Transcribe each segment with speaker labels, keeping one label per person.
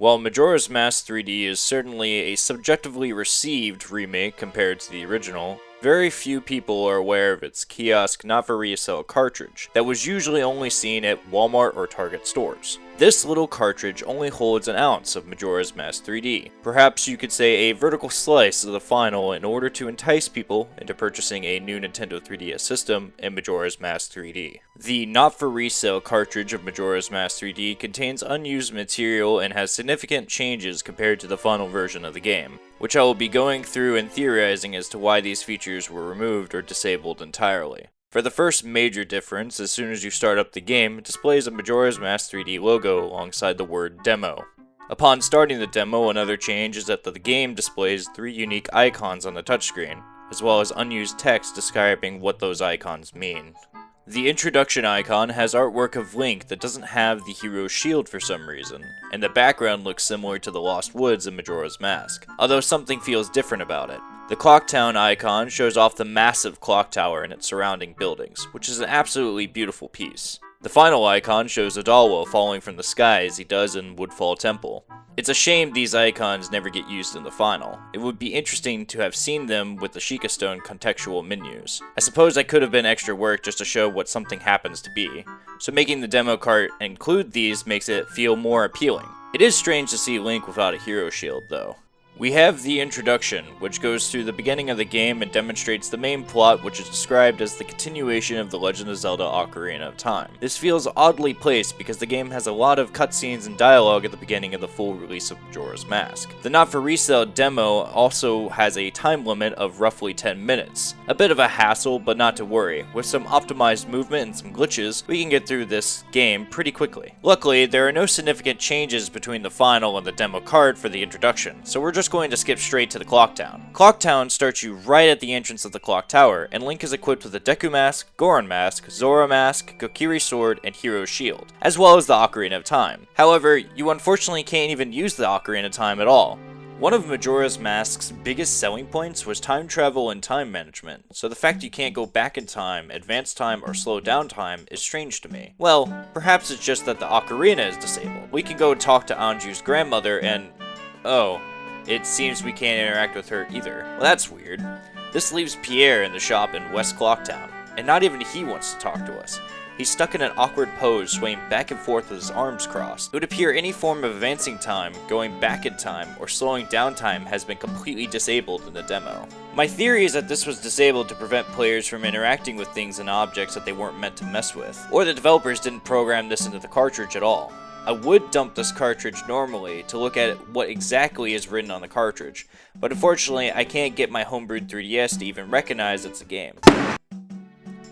Speaker 1: While Majora's Mask 3D is certainly a subjectively received remake compared to the original, very few people are aware of its kiosk not for resale cartridge that was usually only seen at Walmart or Target stores. This little cartridge only holds an ounce of Majora's Mask 3D. Perhaps you could say a vertical slice of the final in order to entice people into purchasing a new Nintendo 3DS system in Majora's Mask 3D. The not for resale cartridge of Majora's Mask 3D contains unused material and has significant changes compared to the final version of the game, which I will be going through and theorizing as to why these features were removed or disabled entirely. For the first major difference, as soon as you start up the game, it displays a Majora's Mask 3D logo alongside the word demo. Upon starting the demo, another change is that the game displays 3 unique icons on the touchscreen, as well as unused text describing what those icons mean. The introduction icon has artwork of Link that doesn't have the hero's shield for some reason, and the background looks similar to the Lost Woods in Majora's Mask, although something feels different about it. The Clock Town icon shows off the massive clock tower and its surrounding buildings, which is an absolutely beautiful piece. The final icon shows Adalwa falling from the sky as he does in Woodfall Temple. It's a shame these icons never get used in the final. It would be interesting to have seen them with the Sheikah Stone contextual menus. I suppose I could have been extra work just to show what something happens to be, so making the demo cart include these makes it feel more appealing. It is strange to see Link without a hero shield though. We have the introduction, which goes through the beginning of the game and demonstrates the main plot, which is described as the continuation of The Legend of Zelda Ocarina of Time. This feels oddly placed because the game has a lot of cutscenes and dialogue at the beginning of the full release of Majora's Mask. The not for resale demo also has a time limit of roughly 10 minutes. A bit of a hassle, but not to worry. With some optimized movement and some glitches, we can get through this game pretty quickly. Luckily, there are no significant changes between the final and the demo card for the introduction, so we're just going to skip straight to the Clock Town. Clock Town starts you right at the entrance of the Clock Tower, and Link is equipped with a Deku Mask, Goron Mask, Zora Mask, Kokiri Sword, and Hero Shield, as well as the Ocarina of Time. However, you unfortunately can't even use the Ocarina of Time at all. One of Majora's Mask's biggest selling points was time travel and time management, so the fact you can't go back in time, advance time, or slow down time is strange to me. Well, perhaps it's just that the Ocarina is disabled. We can go talk to Anju's grandmother and... oh. It seems we can't interact with her either. Well, that's weird. This leaves Pierre in the shop in West Clocktown, and not even he wants to talk to us. He's stuck in an awkward pose, swaying back and forth with his arms crossed. It would appear any form of advancing time, going back in time, or slowing down time has been completely disabled in the demo. My theory is that this was disabled to prevent players from interacting with things and objects that they weren't meant to mess with, or the developers didn't program this into the cartridge at all. I would dump this cartridge normally to look at what exactly is written on the cartridge, but unfortunately I can't get my homebrewed 3DS to even recognize it's a game.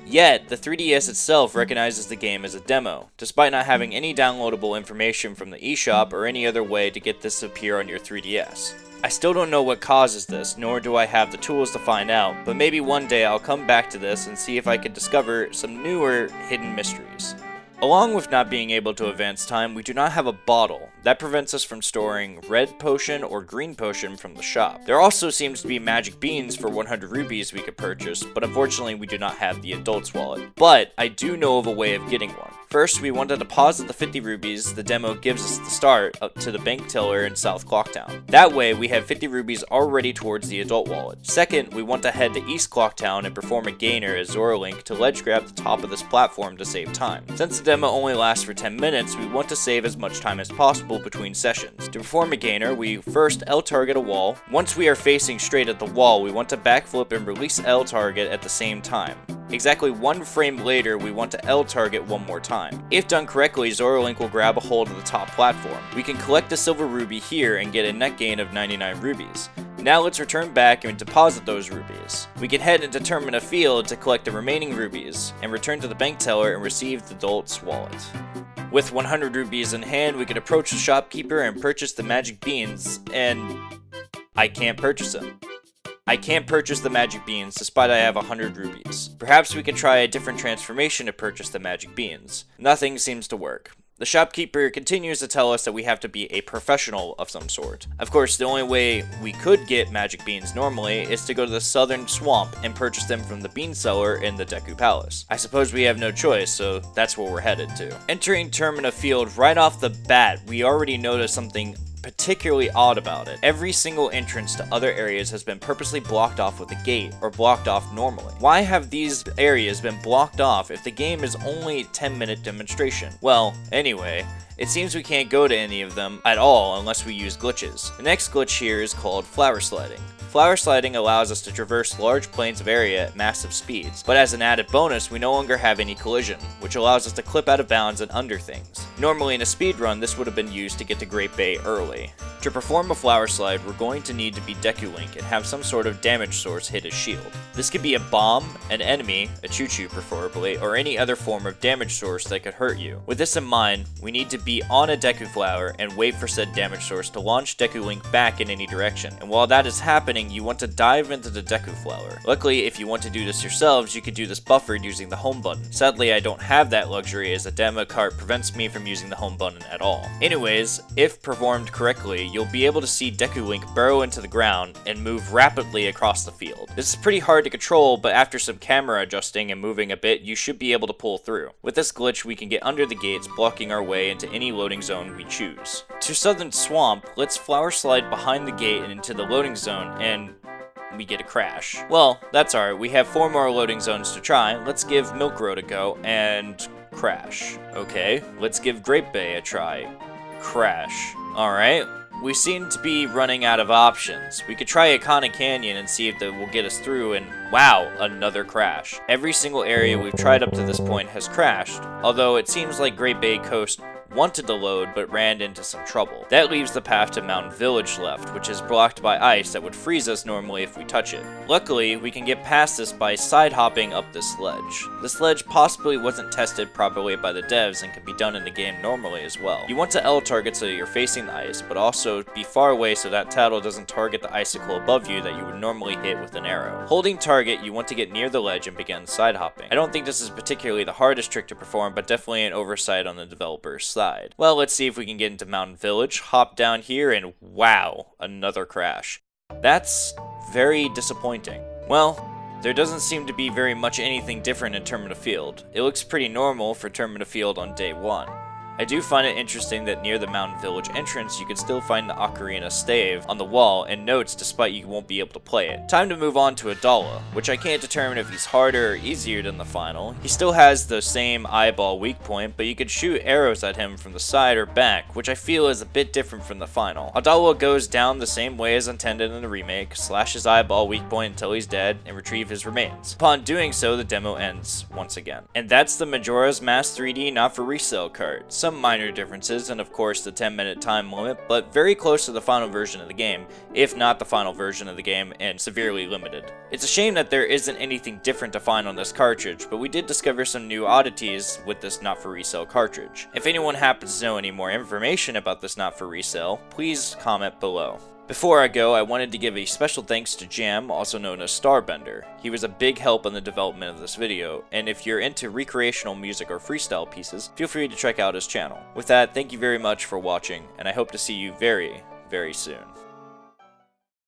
Speaker 1: Yet, the 3DS itself recognizes the game as a demo, despite not having any downloadable information from the eShop or any other way to get this to appear on your 3DS. I still don't know what causes this, nor do I have the tools to find out, but maybe one day I'll come back to this and see if I can discover some newer hidden mysteries. Along with not being able to advance time, we do not have a bottle. That prevents us from storing red potion or green potion from the shop. There also seems to be magic beans for 100 rupees we could purchase, but unfortunately we do not have the adult's wallet. But I do know of a way of getting one. First, we want to deposit the 50 rupees the demo gives us at the start up to the bank teller in South Clocktown. That way, we have 50 rupees already towards the adult wallet. Second, we want to head to East Clocktown and perform a gainer as Zora Link to ledge grab the top of this platform to save time. Since the demo only lasts for 10 minutes, we want to save as much time as possible between sessions. To perform a gainer, we first L target a wall. Once we are facing straight at the wall, we want to backflip and release L target at the same time. Exactly 1 frame later, we want to L target one more time. If done correctly, Zora Link will grab a hold of the top platform. We can collect the silver ruby here and get a net gain of 99 rubies. Now let's return back and deposit those rubies. We can head and determine a field to collect the remaining rubies, and return to the bank teller and receive the adult's wallet. With 100 rubies in hand, we can approach the shopkeeper and purchase the magic beans, and I can't purchase them. I can't purchase the magic beans despite I have 100 rubies. Perhaps we can try a different transformation to purchase the magic beans. Nothing seems to work. The shopkeeper continues to tell us that we have to be a professional of some sort. Of course, the only way we could get magic beans normally is to go to the southern swamp and purchase them from the bean seller in the Deku Palace. I suppose we have no choice, so that's where we're headed to. Entering Termina Field right off the bat, we already notice something particularly odd about it. Every single entrance to other areas has been purposely blocked off with a gate, or blocked off normally. Why have these areas been blocked off if the game is only a 10-minute demonstration? Well, anyway, it seems we can't go to any of them at all unless we use glitches. The next glitch here is called flower sliding. Flower sliding allows us to traverse large planes of area at massive speeds, but as an added bonus, we no longer have any collision, which allows us to clip out of bounds and under things. Normally in a speedrun, this would have been used to get to Great Bay early. To perform a flower slide, we're going to need to be Deku Link and have some sort of damage source hit his shield. This could be a bomb, an enemy, a choo-choo preferably, or any other form of damage source that could hurt you. With this in mind, we need to be on a Deku Flower and wait for said damage source to launch Deku Link back in any direction. And while that is happening, you want to dive into the Deku Flower. Luckily, if you want to do this yourselves, you could do this buffered using the home button. Sadly, I don't have that luxury as the demo cart prevents me from using the home button at all. Anyways, if performed correctly, you'll be able to see Deku Link burrow into the ground and move rapidly across the field. This is pretty hard to control, but after some camera adjusting and moving a bit, you should be able to pull through. With this glitch, we can get under the gates, blocking our way into any loading zone we choose. To Southern Swamp, let's flower slide behind the gate and into the loading zone, and we get a crash. Well, that's alright, we have 4 more loading zones to try. Let's give Milk Road a go, and crash. Okay, let's give Great Bay a try. Crash. Alright, we seem to be running out of options. We could try Iconic Canyon and see if that will get us through, and wow, another crash. Every single area we've tried up to this point has crashed, although it seems like Great Bay Coast wanted to load but ran into some trouble. That leaves the path to Mountain Village left, which is blocked by ice that would freeze us normally if we touch it. Luckily, we can get past this by side hopping up this ledge. This ledge possibly wasn't tested properly by the devs and can be done in the game normally as well. You want to L target so you're facing the ice, but also be far away so that tattle doesn't target the icicle above you that you would normally hit with an arrow. Holding target, you want to get near the ledge and begin side hopping. I don't think this is particularly the hardest trick to perform, but definitely an oversight on the developer's side. Well, let's see if we can get into Mountain Village, hop down here, and wow, another crash. That's very disappointing. Well, there doesn't seem to be very much anything different in Termina Field. It looks pretty normal for Termina Field on day 1. I do find it interesting that near the Mountain Village entrance, you can still find the Ocarina stave on the wall and notes despite you won't be able to play it. Time to move on to Adala, which I can't determine if he's harder or easier than the final. He still has the same eyeball weak point, but you could shoot arrows at him from the side or back, which I feel is a bit different from the final. Adala goes down the same way as intended in the remake, slash his eyeball weak point until he's dead, and retrieve his remains. Upon doing so, the demo ends once again. And that's the Majora's Mask 3D Not For Resale card. Some minor differences, and of course the 10-minute time limit, but very close to the final version of the game, if not the final version of the game, and severely limited. It's a shame that there isn't anything different to find on this cartridge, but we did discover some new oddities with this Not For Resale cartridge. If anyone happens to know any more information about this Not For Resale, please comment below. Before I go, I wanted to give a special thanks to Jam, also known as Starbender. He was a big help in the development of this video, and if you're into recreational music or freestyle pieces, feel free to check out his channel. With that, thank you very much for watching, and I hope to see you very, very soon.